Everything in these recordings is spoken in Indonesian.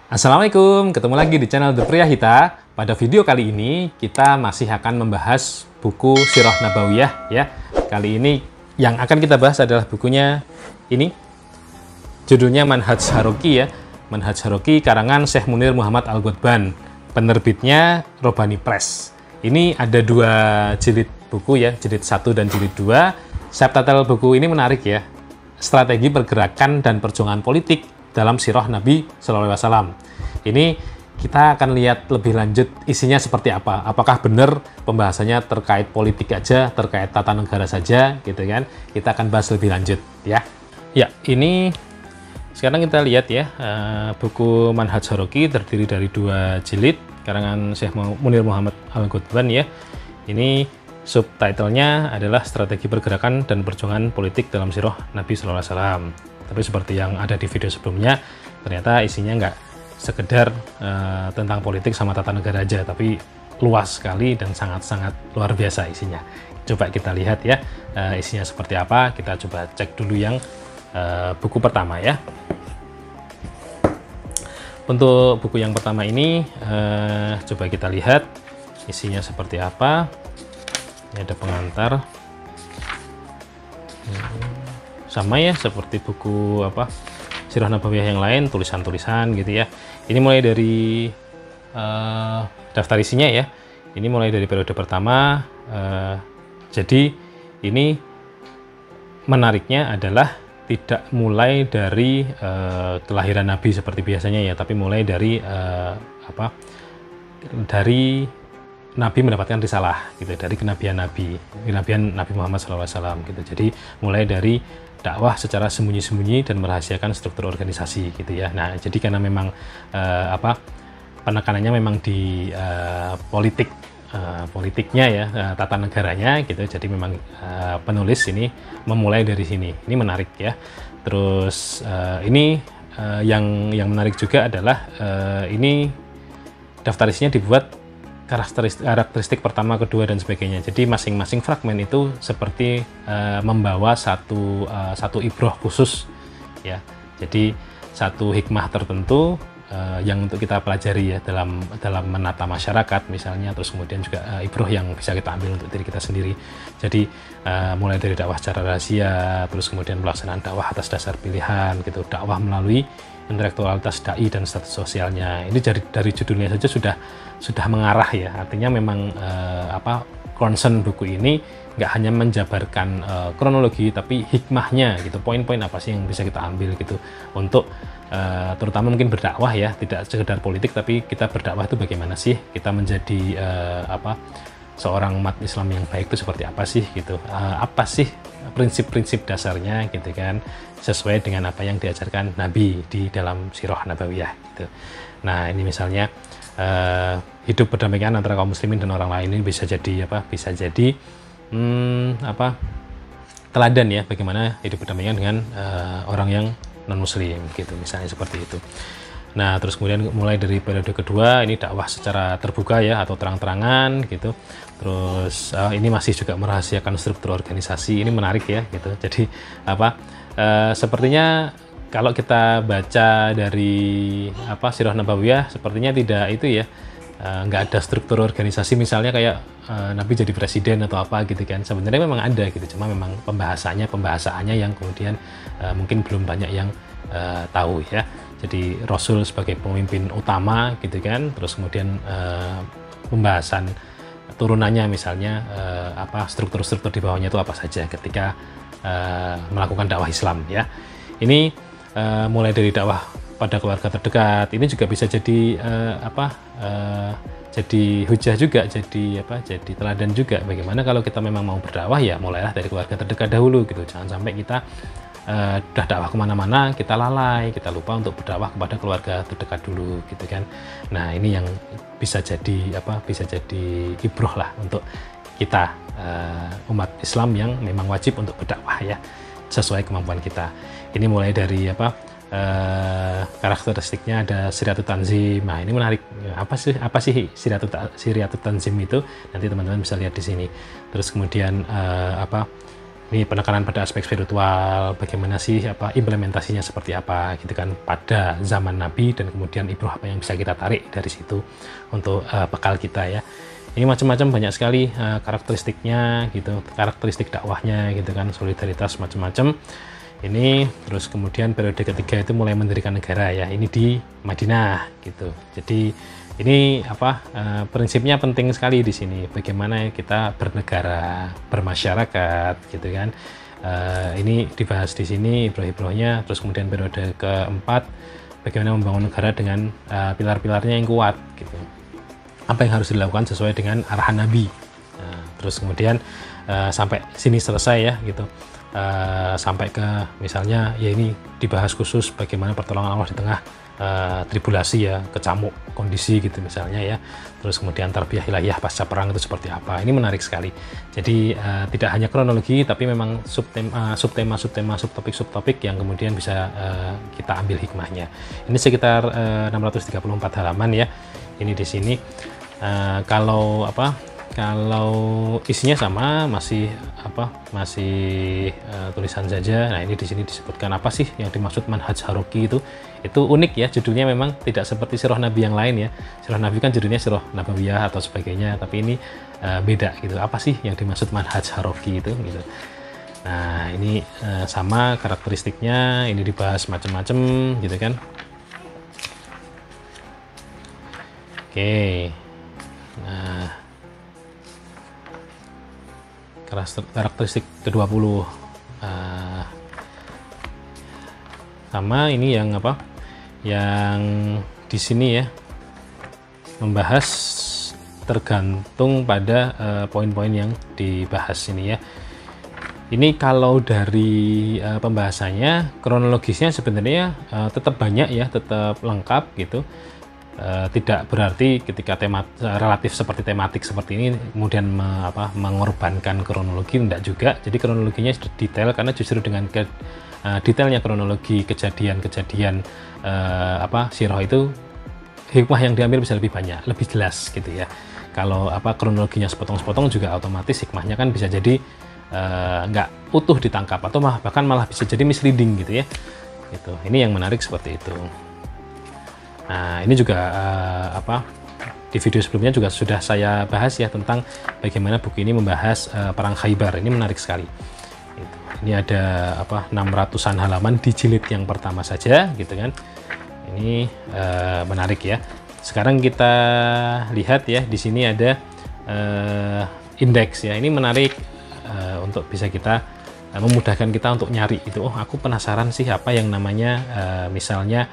Assalamualaikum, ketemu lagi di channel The Priyahita. Pada video kali ini kita masih akan membahas buku Sirah Nabawiyah ya. Kali ini yang akan kita bahas adalah bukunya ini. Judulnya Manhaj Haroki ya. Manhaj Haroki karangan Syekh Munir Muhammad Al-Ghotban. Penerbitnya Robani Press. Ini ada dua jilid buku ya, jilid 1 dan jilid 2. Subtitle buku ini menarik ya. Strategi pergerakan dan perjuangan politik dalam sirah Nabi Shallallahu Alaihi Wasallam. Ini kita akan lihat lebih lanjut isinya seperti apa. Apakah benar pembahasannya terkait politik aja, terkait tata negara saja, gitu kan? Kita akan bahas lebih lanjut, ya. Ya, ini sekarang kita lihat ya, buku Manhaj Haroki terdiri dari dua jilid karangan Syekh Munir Muhammad Al-Ghotban ya. Ini subtitlenya adalah Strategi Pergerakan dan Perjuangan Politik dalam Sirah Nabi Shallallahu Alaihi Wasallam. Tapi seperti yang ada di video sebelumnya, ternyata isinya nggak sekedar tentang politik sama tata negara aja, tapi luas sekali dan sangat-sangat luar biasa isinya. Coba kita lihat ya, isinya seperti apa. Kita coba cek dulu yang buku pertama ya. Untuk buku yang pertama ini, coba kita lihat isinya seperti apa. Ini ada pengantar. Sama ya seperti buku Sirah Nabawiyah yang lain, tulisan-tulisan gitu ya. Ini mulai dari daftar isinya ya. Ini mulai dari periode pertama. Jadi ini menariknya adalah tidak mulai dari kelahiran Nabi seperti biasanya ya, tapi mulai dari dari Nabi mendapatkan risalah gitu, dari kenabian Nabi Muhammad SAW gitu. Jadi mulai dari dakwah secara sembunyi-sembunyi dan merahasiakan struktur organisasi gitu ya. Nah, jadi karena memang penekanannya memang di politiknya ya, tata negaranya gitu. Jadi memang penulis ini memulai dari sini. Ini menarik ya. Terus ini yang menarik juga adalah ini daftar isinya dibuat karakteristik pertama, kedua, dan sebagainya. Jadi masing-masing fragmen itu seperti membawa satu ibroh khusus ya. Jadi satu hikmah tertentu yang untuk kita pelajari ya dalam menata masyarakat misalnya, terus kemudian juga ibroh yang bisa kita ambil untuk diri kita sendiri. Jadi mulai dari dakwah secara rahasia, terus kemudian pelaksanaan dakwah atas dasar pilihan gitu, dakwah melalui intelektualitas dai dan status sosialnya. Ini dari judulnya saja sudah mengarah ya. Artinya memang concern buku ini nggak hanya menjabarkan kronologi, tapi hikmahnya gitu, poin-poin apa sih yang bisa kita ambil gitu untuk terutama mungkin berdakwah ya, tidak sekedar politik, tapi kita berdakwah itu bagaimana sih kita menjadi seorang umat Islam yang baik itu seperti apa sih gitu, apa sih prinsip-prinsip dasarnya gitu kan, sesuai dengan apa yang diajarkan Nabi di dalam Sirah Nabawiyah gitu. Nah, ini misalnya hidup berdamaian antara kaum muslimin dan orang lain, ini bisa jadi teladan ya, bagaimana hidup berdamaian dengan orang yang non muslim gitu, misalnya seperti itu. Nah, terus kemudian mulai dari periode kedua ini dakwah secara terbuka ya, atau terang-terangan gitu. Terus ini masih juga merahasiakan struktur organisasi. Ini menarik ya gitu. Jadi sepertinya kalau kita baca dari Sirah Nabawiyah, sepertinya tidak itu ya, nggak ada struktur organisasi misalnya kayak Nabi jadi presiden atau apa gitu kan. Sebenarnya memang ada gitu, cuma memang pembahasannya yang kemudian mungkin belum banyak yang tahu ya. Jadi Rasul sebagai pemimpin utama gitu kan, terus kemudian pembahasan turunannya misalnya struktur-struktur di bawahnya itu apa saja ketika melakukan dakwah Islam ya. Ini mulai dari dakwah pada keluarga terdekat, ini juga bisa jadi jadi hujah juga, jadi teladan juga. Bagaimana kalau kita memang mau berdakwah ya, mulailah dari keluarga terdekat dahulu gitu. Jangan sampai kita udah dakwah kemana-mana kita lalai, kita lupa untuk berdakwah kepada keluarga terdekat dulu gitu kan. Nah, ini yang bisa jadi ibroh lah untuk kita umat Islam yang memang wajib untuk berdakwah ya, sesuai kemampuan kita. Ini mulai dari karakteristiknya ada Siriyatut Tanzim. Nah, ini menarik. Apa sih Siriyatut Tanzim itu? Nanti teman-teman bisa lihat di sini. Terus kemudian Ini penekanan pada aspek spiritual, bagaimana sih implementasinya seperti apa gitu kan pada zaman Nabi, dan kemudian ibroh apa yang bisa kita tarik dari situ untuk bekal kita ya. Ini macam-macam, banyak sekali karakteristiknya gitu, karakteristik dakwahnya gitu kan, solidaritas macam-macam. Ini terus kemudian periode ketiga itu mulai mendirikan negara ya, ini di Madinah gitu. Jadi ini prinsipnya penting sekali di sini, bagaimana kita bernegara, bermasyarakat gitu kan. Ini dibahas di sini ibroh-ibrohnya. Terus kemudian periode keempat, bagaimana membangun negara dengan pilar-pilarnya yang kuat gitu. Apa yang harus dilakukan sesuai dengan arahan Nabi. Terus kemudian sampai sini selesai ya gitu. Sampai ke misalnya ya ini dibahas khusus bagaimana pertolongan Allah di tengah tribulasi ya, kecamuk kondisi gitu misalnya ya. Terus kemudian tarbiyah ilahiyah pasca perang itu seperti apa. Ini menarik sekali. Jadi tidak hanya kronologi, tapi memang subtopik yang kemudian bisa kita ambil hikmahnya. Ini sekitar 634 halaman ya. Ini di sini kalau isinya sama, masih tulisan saja. Nah, ini di sini disebutkan apa sih yang dimaksud manhaj haroki itu unik ya, judulnya memang tidak seperti sirah Nabi yang lain ya. Sirah Nabi kan judulnya sirah Nabawiyah atau sebagainya, tapi ini beda gitu. Apa sih yang dimaksud manhaj haroki itu gitu. Nah, ini sama karakteristiknya, ini dibahas macam-macam gitu kan. Oke. Nah, karakteristik ke-20 sama ini yang yang di sini ya, membahas tergantung pada poin-poin yang dibahas ini ya. Ini kalau dari pembahasannya, kronologisnya sebenarnya tetap banyak ya, tetap lengkap gitu. Tidak berarti ketika relatif seperti tematik seperti ini kemudian mengorbankan kronologi, tidak juga. Jadi kronologinya sudah detail, karena justru dengan detailnya kronologi kejadian-kejadian sirah itu, hikmah yang diambil bisa lebih banyak, lebih jelas gitu ya. Kalau kronologinya sepotong-sepotong juga otomatis hikmahnya kan bisa jadi nggak utuh ditangkap, atau bahkan malah bisa jadi misleading gitu ya. Gitu. Ini yang menarik seperti itu. Nah, ini juga di video sebelumnya juga sudah saya bahas ya, tentang bagaimana buku ini membahas perang Khaybar. Ini menarik sekali. Ini ada 600-an halaman di jilid yang pertama saja gitu kan. Ini menarik ya. Sekarang kita lihat ya, di sini ada indeks ya. Ini menarik untuk bisa kita memudahkan kita untuk nyari itu. Oh, aku penasaran sih apa yang namanya misalnya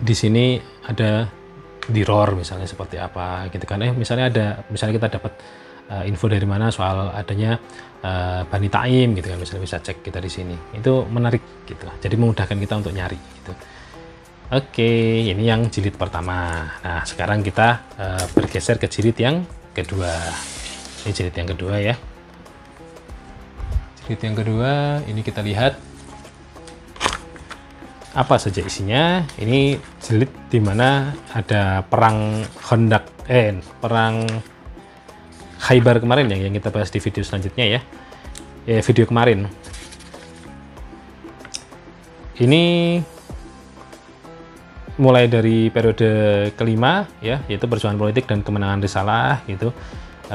di sini ada diror misalnya seperti apa gitu kan. Misalnya kita dapat info dari mana soal adanya Bani Taim gitu kan, misalnya bisa cek kita di sini. Itu menarik gitu, jadi memudahkan kita untuk nyari gitu. Oke, ini yang jilid pertama. Nah, sekarang kita bergeser ke jilid yang kedua. Ini jilid yang kedua ya. Jilid yang kedua, ini kita lihat apa saja isinya. Ini jilid dimana ada perang Khandaq, perang Khaybar kemarin ya, yang kita bahas di video selanjutnya ya. Video kemarin. Ini mulai dari periode kelima ya, yaitu perjuangan politik dan kemenangan risalah gitu.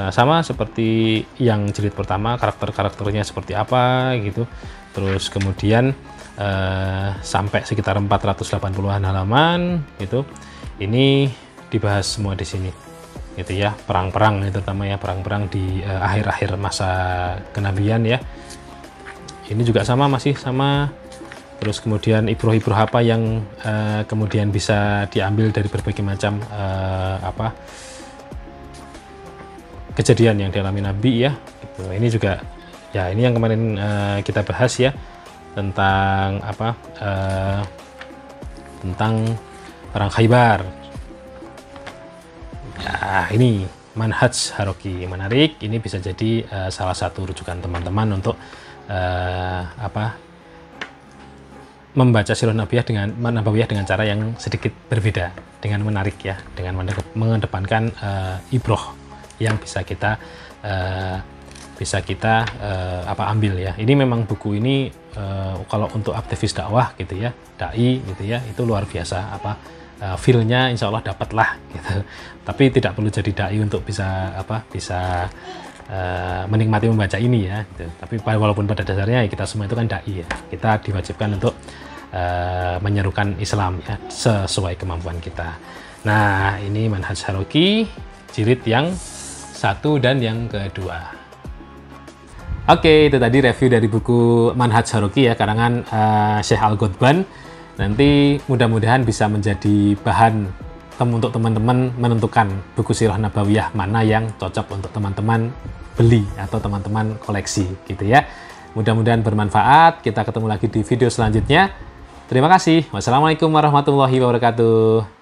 Sama seperti yang jilid pertama, karakter-karakternya seperti apa gitu. Terus kemudian sampai sekitar 480-an halaman gitu. Ini dibahas semua di sini gitu ya, perang-perang terutama ya, perang-perang di akhir-akhir masa kenabian ya. Ini juga masih sama. Terus kemudian ibroh-ibroh apa yang kemudian bisa diambil dari berbagai macam kejadian yang dialami Nabi ya gitu. Ini juga ya, ini yang kemarin kita bahas ya, tentang tentang perang Khaybar. Ya, ini manhaj haroki menarik. Ini bisa jadi salah satu rujukan teman-teman untuk membaca sirah Nabawiyah dengan cara yang sedikit berbeda, dengan menarik ya, dengan mengedepankan ibroh yang bisa kita ambil ya. Ini memang buku ini kalau untuk aktivis dakwah gitu ya, dai gitu ya, itu luar biasa feel-nya insya Allah dapat lah gitu. Tapi tidak perlu jadi dai untuk bisa menikmati membaca ini ya gitu. Tapi walaupun pada dasarnya ya, kita semua itu kan dai ya, kita diwajibkan untuk menyerukan Islam ya sesuai kemampuan kita. Nah, ini Manhaj Haroki jilid yang 1 dan yang kedua. Oke, itu tadi review dari buku Manhaj Haroki ya, karangan Syekh Al-Ghotban. Nanti mudah-mudahan bisa menjadi bahan untuk teman-teman menentukan buku Sirah Nabawiyah mana yang cocok untuk teman-teman beli atau teman-teman koleksi gitu ya. Mudah-mudahan bermanfaat. Kita ketemu lagi di video selanjutnya. Terima kasih. Wassalamualaikum warahmatullahi wabarakatuh.